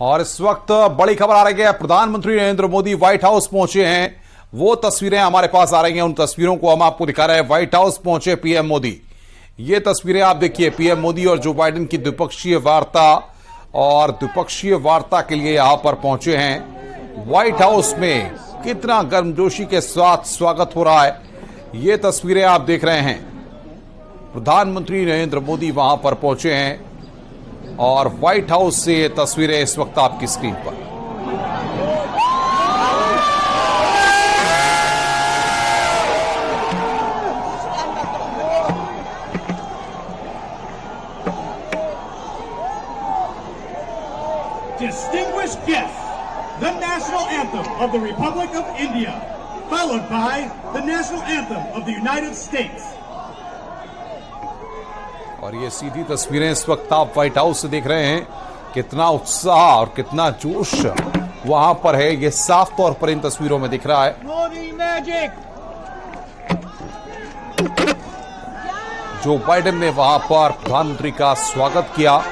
और इस वक्त बड़ी खबर आ रही है, प्रधानमंत्री नरेंद्र मोदी व्हाइट हाउस पहुंचे हैं। वो तस्वीरें हमारे पास आ रही हैं, उन तस्वीरों को हम आपको दिखा रहे हैं। व्हाइट हाउस पहुंचे पीएम मोदी। ये तस्वीरें आप देखिए, पीएम मोदी और जो बाइडेन की द्विपक्षीय वार्ता, और द्विपक्षीय वार्ता के लिए यहां पर पहुंचे हैं। व्हाइट हाउस में कितना गर्मजोशी के साथ स्वागत हो रहा है, ये तस्वीरें आप देख रहे हैं। प्रधानमंत्री नरेंद्र मोदी वहां पर पहुंचे हैं और व्हाइट हाउस से ये तस्वीरें इस वक्त आपकी स्क्रीन पर। Distinguished guests, the national anthem of the Republic of India, followed by the national anthem of the United States. और ये सीधी तस्वीरें इस वक्त आप व्हाइट हाउस से देख रहे हैं। कितना उत्साह और कितना जोश वहां पर है, ये साफ तौर पर इन तस्वीरों में दिख रहा है। जो बाइडेन ने वहां पर प्रधानमंत्री का स्वागत किया।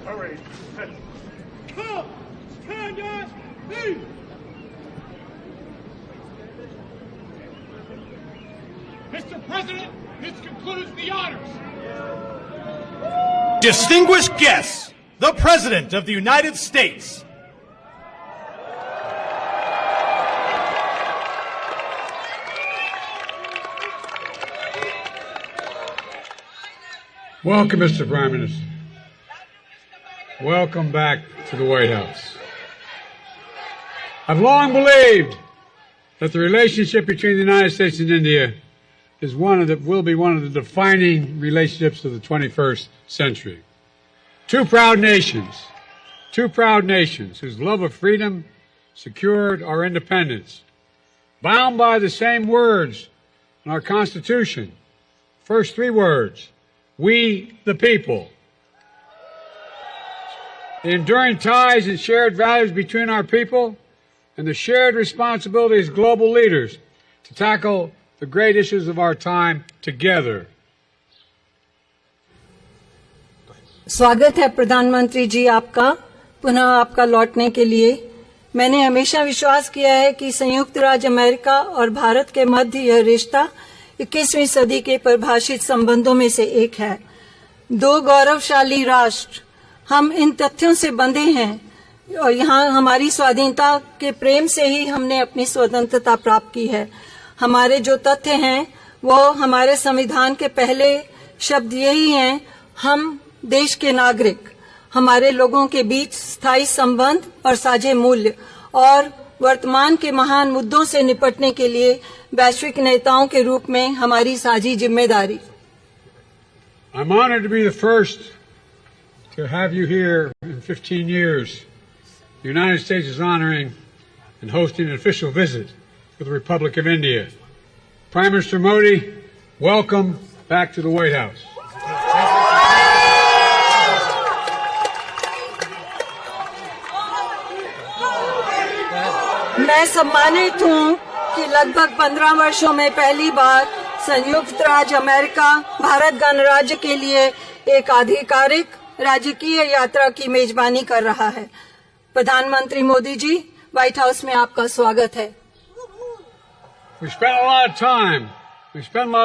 Mr. President, this concludes the honors. Distinguished guests, the President of the United States. Welcome, Mr. Prime Minister. Welcome back to the White House. I've long believed that the relationship between the United States and India will be one of the defining relationships of the 21st century. Two proud nations whose love of freedom secured our independence, bound by the same words in our Constitution. First three words: we the people. The enduring ties and shared values between our people and the shared responsibility as global leaders to tackle the great issues of our time together. स्वागत है प्रधानमंत्री जी आपका, पुनः आपका लौटने के लिए। मैंने हमेशा विश्वास किया है कि संयुक्त राज्य अमेरिका और भारत के मध्य यह रिश्ता 21वीं सदी के परिभाषित संबंधों में से एक है। दो गौरवशाली राष्ट्र, हम इन तथ्यों से बंधे हैं और यहाँ हमारी स्वाधीनता के प्रेम से ही हमने अपनी स्वतंत्रता प्राप्त की है। हमारे जो तथ्य हैं वो हमारे संविधान के पहले शब्द यही हैं: हम देश के नागरिक, हमारे लोगों के बीच स्थायी संबंध और साझे मूल्य, और वर्तमान के महान मुद्दों से निपटने के लिए वैश्विक नेताओं के रूप में हमारी साझी जिम्मेदारी। I'm honored to be the first to have you here in 15 years. The United States is honoring and hosting an official visit for the Republic of India. Prime Minister Modi, welcome back to the White House. मैं सम्मानित हूँ कि लगभग 15 वर्षों में पहली बार संयुक्त राज्य अमेरिका भारत गणराज्य के लिए एक आधिकारिक राजकीय यात्रा की मेजबानी कर रहा है। प्रधानमंत्री मोदी जी, व्हाइट हाउस में आपका स्वागत है। We spent a lot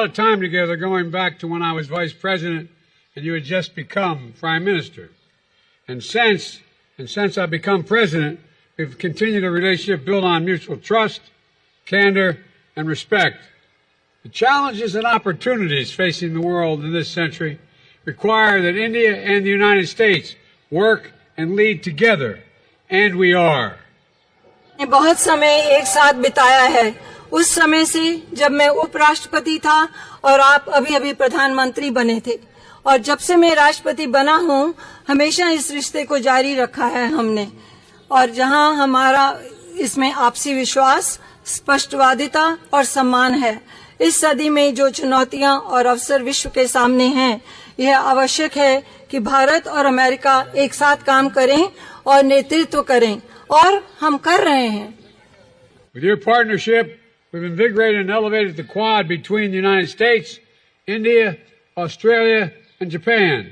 of time together going back to when I was Vice President and you had just become Prime Minister. And since I've become President, we've continued a relationship built on mutual trust, candor, and respect. The challenges and opportunities facing the world in this century require that India and the United States work and lead together, and we are. बहुत समय एक साथ बिताया है, उस समय से जब मैं उपराष्ट्रपति था और आप अभी प्रधानमंत्री बने थे, और जब से मैं राष्ट्रपति बना हूँ हमेशा इस रिश्ते को जारी रखा है हमने। और जहाँ हमारा इसमें आपसी विश्वास, स्पष्टवादिता और सम्मान है। इस सदी में जो चुनौतियां और अवसर विश्व के सामने हैं, यह आवश्यक है कि भारत और अमेरिका एक साथ काम करें और नेतृत्व करें, और हम कर रहे हैं। With your partnership, we've invigorated and elevated the Quad between the United States, India, Australia, and Japan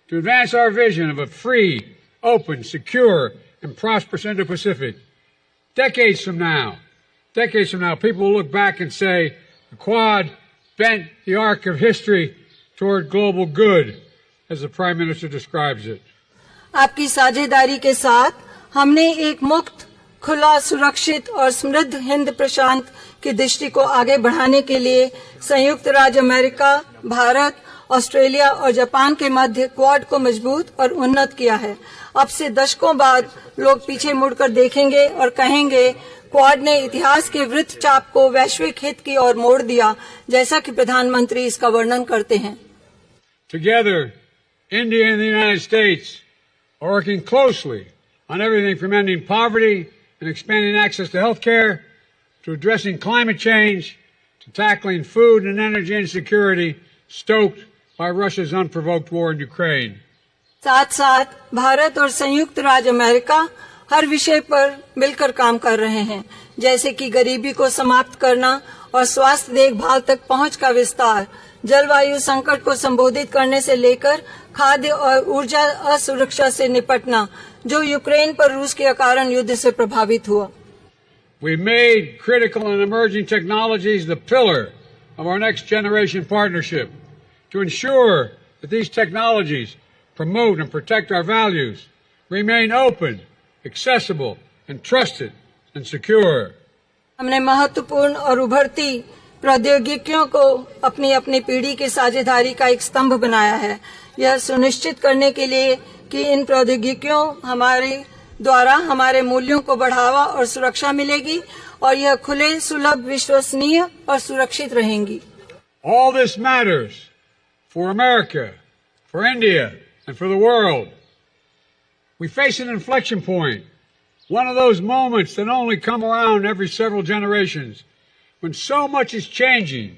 to advance our vision of a free, open, secure, and prosperous Indo-Pacific. Decades from now, people will look back and say the Quad bent the arc of history toward global good, as the Prime Minister describes it. आपकी साझेदारी के साथ हमने एक मुक्त, खुला, सुरक्षित और समृद्ध हिंद प्रशांत की दृष्टि को आगे बढ़ाने के लिए संयुक्त राज्य अमेरिका, भारत, ऑस्ट्रेलिया और जापान के मध्य क्वाड को मजबूत और उन्नत किया है। अब से दशकों बाद लोग पीछे मुड़कर देखेंगे और कहेंगे, क्वाड ने इतिहास के वृत्त चाप को वैश्विक हित की ओर मोड़ दिया, जैसा कि प्रधानमंत्री इसका वर्णन करते हैं। Together, India and the United States are working closely on everything from ending poverty and expanding access to health care, to addressing climate change, to tackling food and energy insecurity stoked by Russia's unprovoked war in Ukraine. साथ साथ भारत और संयुक्त राज्य America हर विषय पर मिलकर काम कर रहे हैं, जैसे कि गरीबी को समाप्त करना और स्वास्थ्य देखभाल तक पहुंच का विस्तार, जलवायु संकट को संबोधित करने से लेकर खाद्य और ऊर्जा असुरक्षा से निपटना, जो यूक्रेन पर रूस के कारण युद्ध से प्रभावित हुआ। We made critical and emerging technologies the pillar of our next generation partnership to ensure that these technologies promote and protect our values, remain open, accessible, and trusted and secure. हमने महत्वपूर्ण और उभरती प्रौद्योगिकियों को अपनी अपनी पीढ़ी की साझेदारी का एक स्तंभ बनाया है, यह सुनिश्चित करने के लिए कि इन प्रौद्योगिकियों हमारे द्वारा हमारे मूल्यों को बढ़ावा और सुरक्षा मिलेगी और यह खुले, सुलभ, विश्वसनीय और सुरक्षित रहेंगी। All this matters for America, for India, and for the world. We face an inflection point, one of those moments that only come around every several generations, when so much is changing,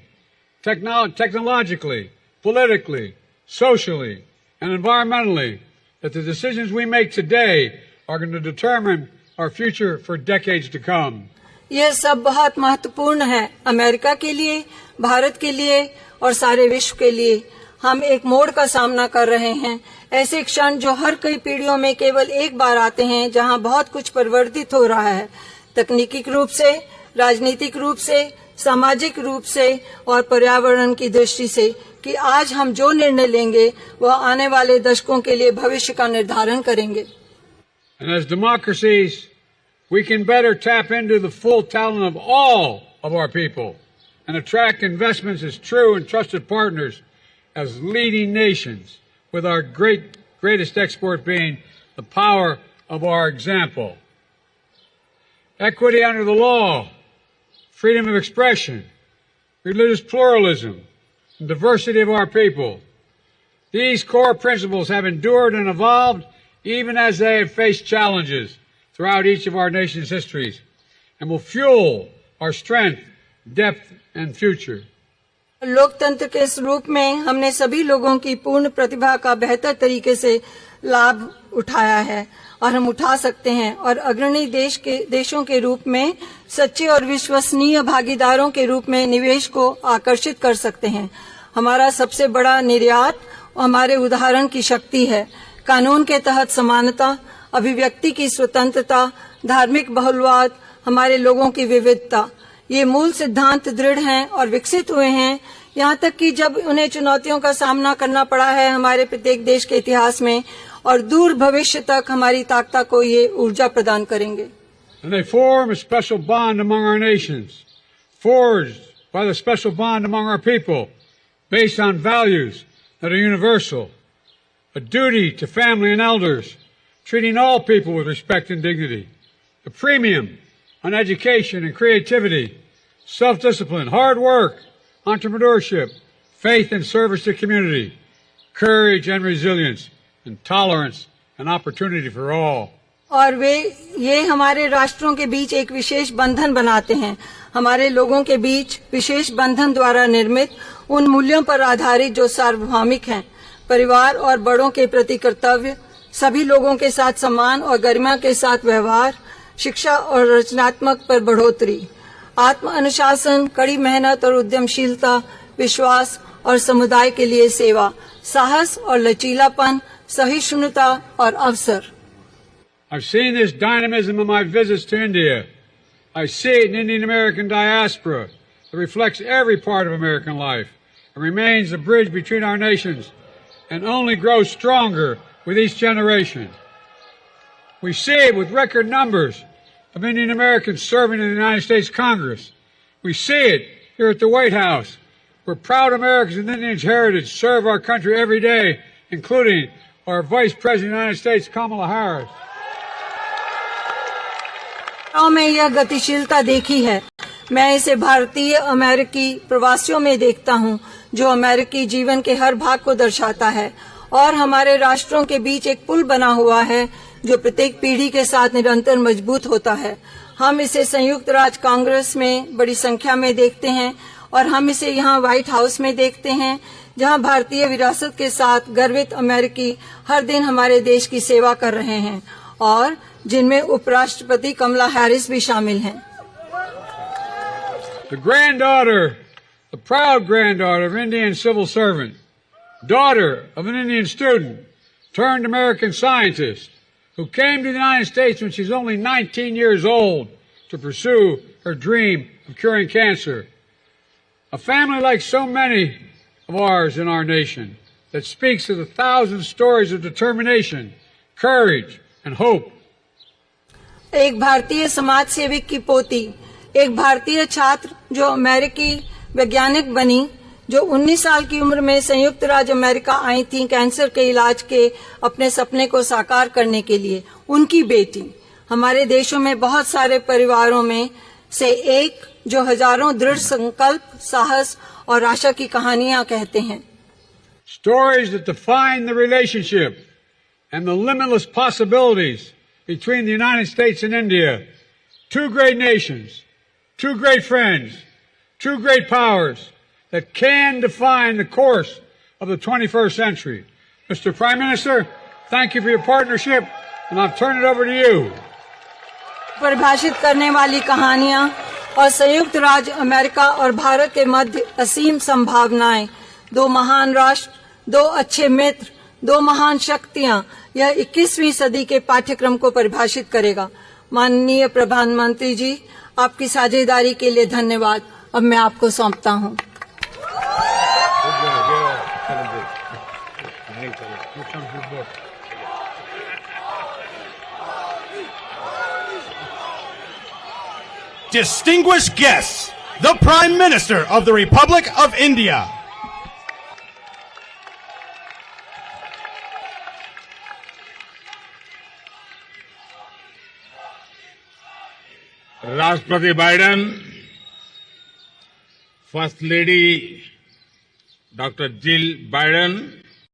technologically, politically, socially, and environmentally, that the decisions we make today are going to determine our future for decades to come. यह सब बहुत महत्वपूर्ण है America के लिए, भारत के लिए और सारे विश्व के लिए। हम एक मोड़ का सामना कर रहे हैं, ऐसे क्षण जो हर कई पीढ़ियों में केवल एक बार आते हैं, जहां बहुत कुछ परिवर्तित हो रहा है, तकनीकी रूप से, राजनीतिक रूप से, सामाजिक रूप से और पर्यावरण की दृष्टि से, कि आज हम जो निर्णय लेंगे वह आने वाले दशकों के लिए भविष्य का निर्धारण करेंगे। And as democracies, we can better tap into the full talent of all of our people and attract investments as true and trusted partners as leading nations, with our greatest export being the power of our example. Equity under the law, freedom of expression, religious pluralism, and diversity of our people. These core principles have endured and evolved even as they have faced challenges throughout each of our nation's histories, and will fuel our strength, depth, and future. लोकतंत्र के इस रूप में हमने सभी लोगों की पूर्ण प्रतिभा का बेहतर तरीके से लाभ उठाया है और हम उठा सकते हैं, और अग्रणी देशों के रूप में सच्चे और विश्वसनीय भागीदारों के रूप में निवेश को आकर्षित कर सकते हैं। हमारा सबसे बड़ा निर्यात हमारे उदाहरण की शक्ति है। कानून के तहत समानता, अभिव्यक्ति की स्वतंत्रता, धार्मिक बहुलवाद, हमारे लोगों की विविधता, ये मूल सिद्धांत दृढ़ हैं और विकसित हुए हैं, यहाँ तक कि जब उन्हें चुनौतियों का सामना करना पड़ा है हमारे प्रत्येक देश के इतिहास में, और दूर भविष्य तक हमारी ताकत को ये ऊर्जा प्रदान करेंगे। And they form a special bond among our nations, forged by the special bond among our people, based on values that are universal, a duty to family and elders, treating all people with respect and dignity, a premium on education and creativity, self-discipline, hard work, entrepreneurship, faith and service to community, courage and resilience, and tolerance and opportunity for all. और ये हमारे राष्ट्रों के बीच एक विशेष बंधन बनाते हैं, हमारे लोगों के बीच विशेष बंधन द्वारा निर्मित उन मूल्यों पर आधारित जो सार्वभौमिक हैं, परिवार और बड़ों के प्रति कर्तव्य, सभी लोगों के साथ सम्मान और गरिमा के साथ व्यवहार, शिक्षा और रचनात्मक पर बढ़ोतरी, आत्म अनुशासन, कड़ी मेहनत और उद्यमशीलता, विश्वास और समुदाय के लिए सेवा, साहस और लचीलापन, सहिष्णुता और अवसर। I've seen this dynamism in my visits to India. I see it in Indian American diaspora that reflects every part of American life and remains a bridge between our nations and only grows stronger with each generation. We see it with record numbers of Indian Americans serving in the United States Congress. We see it here at the White House, where proud Americans with Indian heritage serve our country every day, including our Vice President of the United States, Kamala Harris. में यह गतिशीलता देखी है। मैं इसे भारतीय अमेरिकी प्रवासियों में देखता हूँ, जो अमेरिकी जीवन के हर भाग को दर्शाता है और हमारे राष्ट्रों के बीच एक पुल बना हुआ है जो प्रत्येक पीढ़ी के साथ निरंतर मजबूत होता है। हम इसे संयुक्त राज्य कांग्रेस में बड़ी संख्या में देखते हैं और हम इसे यहाँ व्हाइट हाउस में देखते हैं, जहाँ भारतीय विरासत के साथ गर्वित अमेरिकी हर दिन हमारे देश की सेवा कर रहे हैं और जिनमें उपराष्ट्रपति कमला हैरिस भी शामिल हैं। The granddaughter the proud granddaughter of an Indian civil servant, daughter of an Indian student, turned American scientist, who came to the United States when she was only 19 years old to pursue her dream of curing cancer. A family like so many of ours in our nation that speaks of the thousand stories of determination, courage, and hope. एक भारतीय समाज सेवक की पोती, एक भारतीय छात्र जो अमेरिकी वैज्ञानिक बनी, जो 19 साल की उम्र में संयुक्त राज्य अमेरिका आई थी कैंसर के इलाज के अपने सपने को साकार करने के लिए, उनकी बेटी। हमारे देशों में बहुत सारे परिवारों में से एक जो हजारों दृढ़ संकल्प, साहस और आशा की कहानियां कहते हैं। Stories that define the relationship and the limitless possibilities between the United States and India, two great nations, two great friends, two great powers that can define the course of the 21st century. Mr. Prime Minister, thank you for your partnership, and I'll turn it over to you. परिभाषित करने वाली कहानियां और संयुक्त राज्य America और भारत के मध्य असीम संभावनाएं, दो महान राष्ट्र, दो अच्छे मित्र, दो महान शक्तियां, यह 21वीं सदी के पाठ्यक्रम को परिभाषित करेगा। माननीय प्रधानमंत्री जी, आपकी साझेदारी के लिए धन्यवाद। अब मैं आपको सौंपता हूं। Distinguished guests, the Prime Minister of the Republic of India. राष्ट्रपति Biden, first lady doctor Jill Biden,